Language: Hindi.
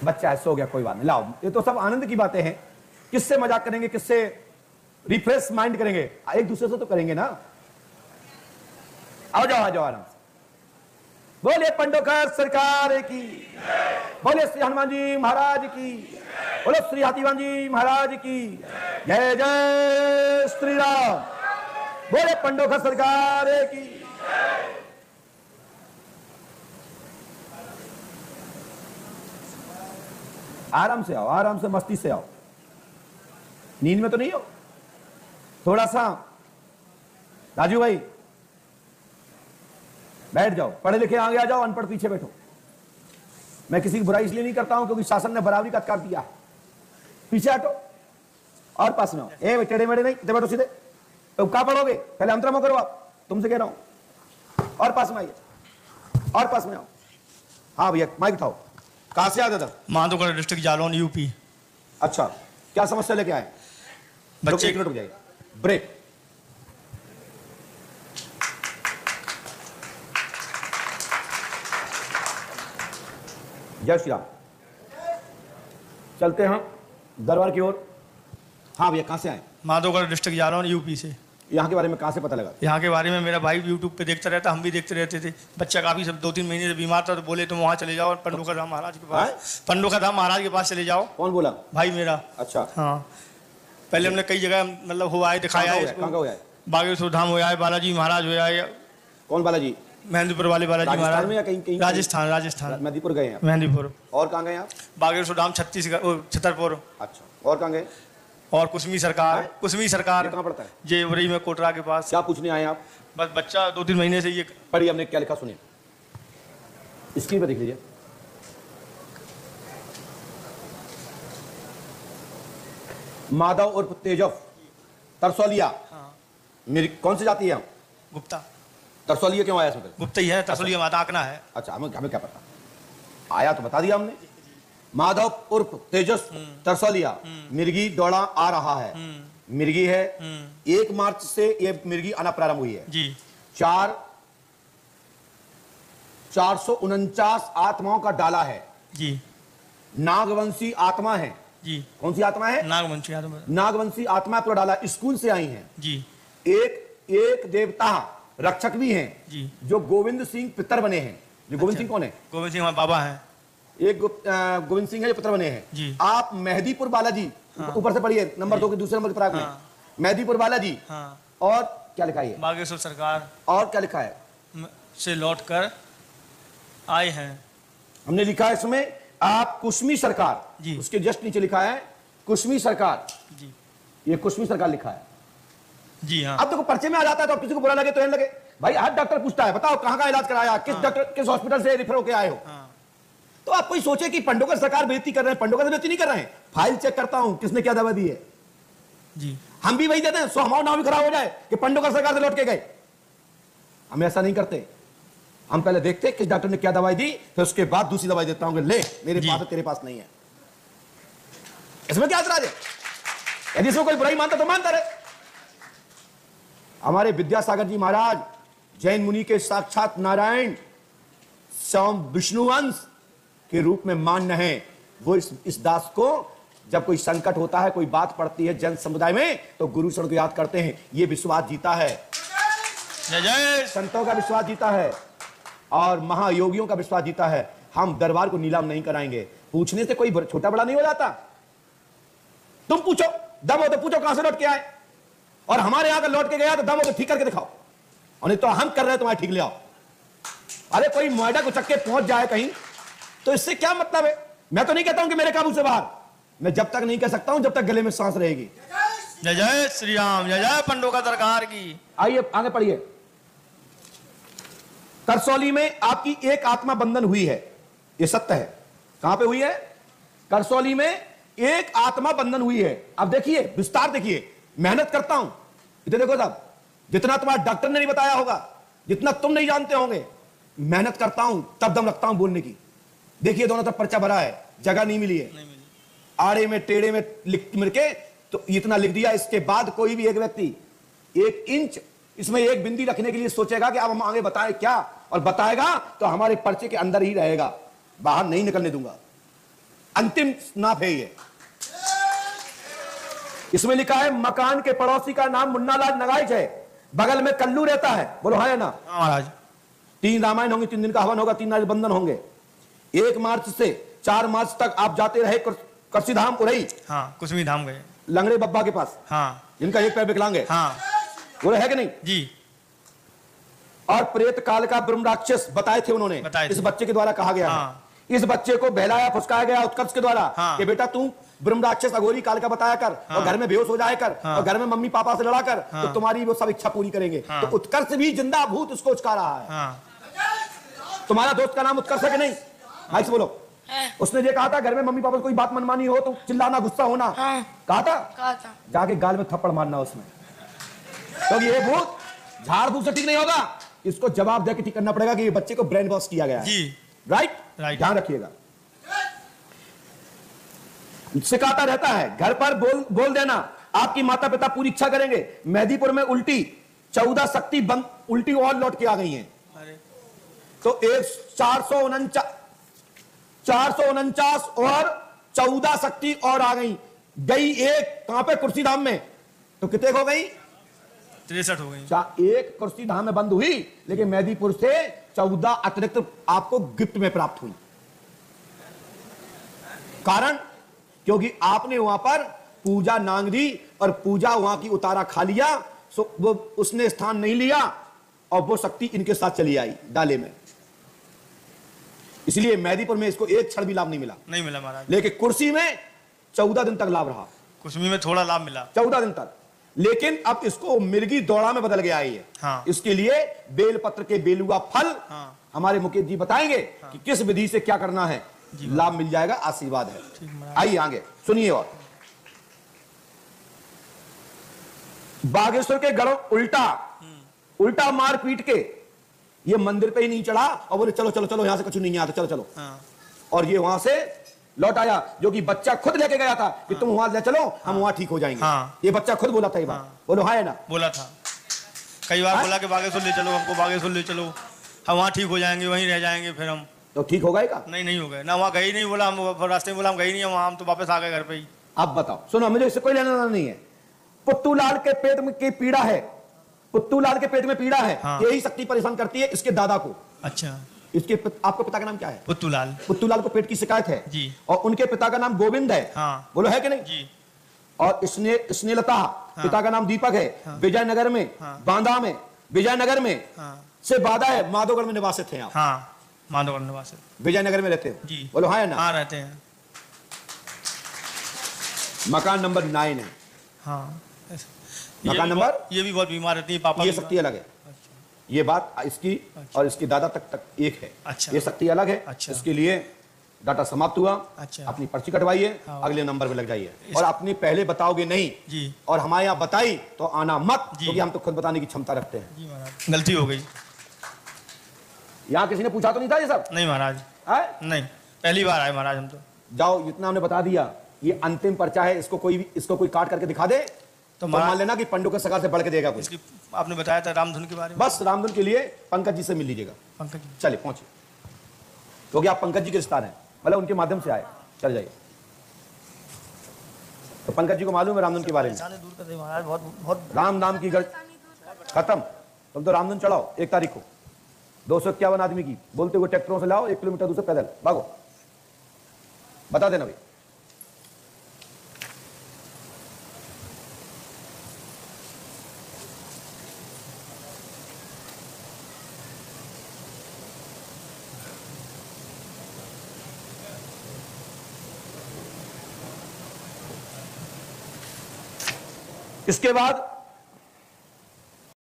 बच्चा है, सो गया, कोई बात नहीं, लाओ। ये तो सब आनंद की बातें हैं। किससे मजाक करेंगे, किससे रिफ्रेश माइंड करेंगे, एक दूसरे से तो करेंगे ना। आओ जाओ, आ जाओ आराम से। बोले पंडोकर सरकार की, बोले श्री हनुमान जी महाराज की, बोले श्री हाथीवान जी महाराज की, जय जय श्री राम। बोले पंडोकर सरकार की। आराम से आओ, आराम से, मस्ती से आओ, नींद में तो नहीं हो। थोड़ा सा राजू भाई बैठ जाओ, पढ़े लिखे आगे आ जाओ, अनपढ़ पीछे बैठो। मैं किसी की बुराई इसलिए नहीं करता हूं क्योंकि शासन ने बराबरी का अधिकार दिया है। पीछे हटो और पास में आओ। ए टेढ़े मेढ़े नहीं, बैठो सीधे। तो क्या पढ़ोगे, पहले अंतर्मो करो आप, तुमसे कह रहा हूं। और पास में आइए, और पास में आओ। हाँ भैया माइक उठाओ। कहां से आते थे? Madhogarh district Jalaun UP. अच्छा, क्या समस्या लेके आए? बच्चे 1 मिनट हो जाएगा, ब्रेक। जय श्री राम। चलते हैं दरबार की ओर। हाँ भैया कहां से आए? माधोगढ़ डिस्ट्रिक्ट जालौन यूपी से। यहाँ के बारे में कहां से पता लगा? यहाँ के बारे में मेरा भाई यूट्यूब पे देखता रहता, हम भी देखते रहते थे। बच्चा काफी सब 2-3 महीने से बीमार था, तो बोले तुम वहाँ चले जाओ पंडोकर धाम महाराज के पास, पंडोकर धाम महाराज के पास चले जाओ। कौन बोला? भाई मेरा। अच्छा हाँ, पहले हमने कई जगह मतलब हुआ है, दिखाया है। कहाँ का हुआ है? बागेश्वर धाम हुआ है, बालाजी महाराज हुआ है। कौन बालाजी? मेहंदीपुर वाले बालाजी महाराज में या कहीं? राजस्थान, राजस्थान मेहंदीपुर गए हैं? मेहंदीपुर। और कहाँ गए आप? बागेश्वर धाम छत्तीसगढ़, छतरपुर। अच्छा, और कहाँ गए? और कुसमी सरकार। कुसमी सरकार कहाँ पड़ता है? जेवरी में, कोटरा के पास। क्या पूछने आए आप? बस बच्चा 2-3 महीने से ये। पढ़िए, हमने क्या लिखा सुनिए, स्क्रीन पर देख लीजिए। माधव उर्फ तेजव, तरसौलिया। मेरी कौन सी जाति है? गुप्ता। तरसौलिया क्यों आया इसमें? गुप्ता ही है, तरसौलिया माता आकना है। अच्छा, हमें क्या पता, आया तो बता दिया हमने। माधव उर्फ तेजस तरसौलिया, मिर्गी दौड़ा आ रहा है। मिर्गी है। 1 मार्च से ये मिर्गी आना प्रारंभ हुई है जी। 449 आत्माओं का डाला है जी। नागवंशी आत्मा है जी। कौन सी आत्मा है? नागवंशी आत्मा। नागवंशी आत्मा पूरा डाला, स्कूल से आई हैं जी। एक देवता रक्षक भी हैं जी, जो गोविंद सिंह पितर बने हैं। जो गोविंद सिंह कौन है? गोविंद सिंह हमारे बाबा हैं। एक गोविंद सिंह है जो पुत्र बने हैं जी। आप मेहदीपुर बालाजी, ऊपर से पढ़िए, नंबर 2 के दूसरे नंबर के प्राग में मेहदीपुर बालाजी। और क्या लिखा है? बागेश्वर सरकार। और क्या लिखा है? से लौट कर आए हैं। हमने लिखा है इसमें आप कुसमी सरकार जी। उसके जस्ट नीचे लिखा है कुसमी सरकार जी। ये कुसमी सरकार लिखा है जी। हाँ, अब देखो पर्चे में आ जाता है तो किसी को बुरा लगे तो लगे। भाई हर डॉक्टर पूछता है बताओ कहाँ का इलाज कराया, किस डॉक्टर किस हॉस्पिटल से रेफर होके आए हो। तो आप कोई सोचे कि पंडोकर सरकार बेइज्जती कर रहे हैं, पंडोकर से बेइज्जती नहीं कर रहे हैं। फाइल चेक करता हूं किसने क्या दवा दी है जी। हम भी वही देते हैं, सो हमारा नाम भी खराब हो जाए कि पंडोकर सरकार से लौट के गए। हम ऐसा नहीं करते, हम पहले देखते किस डॉक्टर ने क्या दवाई दी, फिर उसके बाद दूसरी दवाई देता हूं। ले मेरे पास है, तेरे पास नहीं है। इसमें क्या एतराज है? यदि इसमें कोई बुराई मानता तो मानता रहे। हमारे विद्यासागर जी महाराज जैन मुनि के साक्षात नारायण स्वयं विष्णुवंश के रूप में मान्य है। वो इस दास को जब कोई संकट होता है, कोई बात पड़ती है जन समुदाय में, तो गुरु शरण को याद करते हैं। ये विश्वास जीता है, जय जय। संतों का विश्वास जीता है और महायोगियों का विश्वास जीता है। हम दरबार को नीलाम नहीं कराएंगे। पूछने से कोई छोटा बड़ा नहीं हो जाता। तुम पूछो, दम हो तो पूछो कहां से लौट के आए, और हमारे यहां लौट के गया तो दम हो तो ठीक करके दिखाओ, और नहीं तो हम कर रहे हैं तुम्हारे ठीक ले आओ। अरे कोई नोएडा को चक्के पहुंच जाए कहीं तो इससे क्या मतलब है? मैं तो नहीं कहता हूं कि मेरे काबू से बाहर, मैं जब तक नहीं कह सकता हूं जब तक गले में सांस रहेगी। जय जय श्री राम, जय जय पंडोकर सरकार की। आइए आगे पढ़िए। करसौली में आपकी एक आत्मा बंधन हुई है, यह सत्य है। कहां पे हुई है? करसौली में एक आत्मा बंधन हुई है। अब देखिए विस्तार देखिए, मेहनत करता हूं इधर देखो साहब, जितना तुम्हारा डॉक्टर ने नहीं बताया होगा, जितना तुम नहीं जानते होंगे, मेहनत करता हूं तब दम रखता हूं बोलने की। देखिए दोनों तरफ पर्चा भरा है, जगह नहीं मिली है, आड़े में टेढ़े में लिख मिलके तो इतना लिख दिया। इसके बाद कोई भी एक व्यक्ति 1 इंच इसमें एक बिंदी रखने के लिए सोचेगा कि अब हम आगे बताएं क्या, और बताएगा तो हमारे पर्चे के अंदर ही रहेगा, बाहर नहीं निकलने दूंगा। अंतिम नाप है ये। इसमें लिखा है मकान के पड़ोसी का नाम मुन्नालाल नगाइच है, बगल में कल्लू रहता है। बोलो हाँ या ना? हाँ महाराज। 3 रामायण होंगे, 3 दिन का हवन होगा, 3 नारी बंधन होंगे। 1 मार्च से 4 मार्च तक आप जाते रहे करसीधाम उरई। हाँ, कुछ भी धाम गए। लंगड़े बब्बा के पास। हाँ, जिनका एक पैर विकलांग है। हाँ, बोले है कि नहीं जी। और प्रेत काल का ब्रह्म राक्षस बताए थे उन्होंने, इस बच्चे के द्वारा कहा गया हाँ। है। इस बच्चे को बहलाया फुसकाया गया उत्कर्ष के द्वारा हाँ। कि बेटा तू ब्रह्म राक्षस अघोरी काल का बताया कर, हाँ। और घर में बेहोश हो जाया कर, हाँ। और घर में मम्मी पापा से लड़ा कर, हाँ। तो तुम्हारी वो सब इच्छा पूरी करेंगे। हाँ। तो उत्कर्ष भी जिंदा भूत उसको उचका रहा है। हाँ। तुम्हारा दोस्त का नाम उत्कर्ष है कि नहीं? भाई से बोलो। उसने ये कहा था घर में मम्मी पापा से कोई बात मनमानी हो तो चिल्लाना, गुस्सा होना। कहा था जाके गाल में थप्पड़ मारना उसमें, क्योंकि ये भूत झाड़ फूक से ठीक नहीं होगा। इसको जवाब देकर ठीक करना पड़ेगा कि ये बच्चे को ब्रेन वॉश किया गया है। जी। राइट, ध्यान रखिएगा। सिखाता रहता है घर पर बोल देना आपकी माता पिता पूरी इच्छा करेंगे। मेहदीपुर में उल्टी 14 शक्ति बंद उल्टी और लौट के आ गई हैं। तो 449 और 14 शक्ति और आ गई। एक कहां पे? कुर्सी धाम में। तो कितने हो गई? 63 हो गई। एक कुर्सी धाम में बंद हुई, लेकिन मेहदीपुर से 14 अतिरिक्त आपको गिफ्ट में प्राप्त हुई। कारण क्योंकि आपने वहां पर पूजा नांगरी और पूजा वहां की उतारा खा लिया, सो वो उसने स्थान नहीं लिया और वो शक्ति इनके साथ चली आई डाले में। इसलिए मेहदीपुर में इसको एक क्षण भी लाभ नहीं मिला महाराज। लेकिन कुर्सी में 14 दिन तक लाभ रहा। कुर्सी में थोड़ा लाभ मिला 14 दिन तक, लेकिन अब इसको मिर्गी दौड़ा में बदल गया है। हाँ। इसके लिए बेलपत्र के बेलुआ फल हाँ। हमारे मुकेश जी बताएंगे कि किस विधि से क्या करना है, लाभ मिल जाएगा, आशीर्वाद है। आइए आगे सुनिए। और बागेश्वर के गढ़ उल्टा मार पीट के ये मंदिर पे ही नहीं चढ़ा और बोले चलो चलो चलो यहां से कुछ नहीं आता, चलो चलो। हाँ। और ये वहां से लौट आया, जो कि बच्चा खुद लेके गया था कि तुम वहां ले चलो, हम वहां ठीक हो जाएंगे। हाँ। ये बच्चा खुद बोला था ये बात। बोलो हाँ है ना? बोला था कई बार। बोला कि बागेश्वर ले चलो हमको, बागेश्वर ले चलो, हम वहाँ ठीक हो जाएंगे, वहीं रह जाएंगे फिर हम। तो ठीक हो गए का? नहीं हो गए ना, वहाँ गए ही नहीं। बोला हम रास्ते में, बोला हम गए नहीं, वहाँ हम तो वापस आ गए घर पे ही। अब बताओ, सुनो, मुझे इससे कोई लेना देना नहीं है। पुत्तूलाल के पेट में की पीड़ा है, पुत्तूलाल के पेट में पीड़ा है। हाँ। यही शक्ति परेशान करती है इसके दादा को। अच्छा। आपके पिता का नाम क्या है? पुत्तूलाल को पेट की शिकायत है जी। और उनके पिता का नाम गोविंद है। हाँ। बोलो है कि नहीं जी। और स्नेहलता हाँ। पिता का नाम दीपक है। हाँ। विजयनगर में, हाँ। बांदा में, विजयनगर में से बाधा है। माधोगढ़ में निवासित हैं आप? हाँ, माधोगढ़ निवासित, विजयनगर में रहते हो? जी। बोलो हाँ या ना? हाँ, रहते हैं। मकान नंबर 9 है। हाँ। मकान नंबर, ये भी बहुत बीमार रहती है पापा। ये शक्ति अलग है। ये बात इसकी और इसकी दादा तक एक है। अच्छा। ये शक्ति अलग है। अच्छा। इसके लिए डाटा समाप्त हुआ। अच्छा। अपनी पर्ची कटवाइए। हाँ। अगले नंबर पे लग जाइए। और आपने पहले बताओगे नहीं जी, और हमारे यहाँ बताई तो आना मत, जी। क्योंकि हम तो खुद बताने की क्षमता रखते हैं। जी महाराज, गलती हो गई। यहाँ किसी ने पूछा तो नहीं था ये सब? नहीं महाराज, नहीं, पहली बार आए महाराज हम तो। जाओ, इतना हमने बता दिया। ये अंतिम पर्चा है, इसको कोई काट करके दिखा दे तो मान लेना कि पंडू के सगा से बढ़ के देगा कुछ। आपने बताया था रामधुन के बारे में। बस रामधुन के लिए पंकज जी से मिल लीजिएगा। पंकज जी, चलिए पहुंचे, क्योंकि आप पंकज जी के रिश्तेदार हैं, मतलब उनके माध्यम से आए। चल जाइए। तो पंकज जी को मालूम है रामधुन के बारे में। दूर कर दे महाराज, बहुत राम नाम की खत्म। तुम तो रामधुन चढ़ाओ 1 तारीख को 251 आदमी की, बोलते हुए ट्रैक्टरों से लाओ, 1 किलोमीटर दूर से पैदल भागो। बता देना भाई। इसके बाद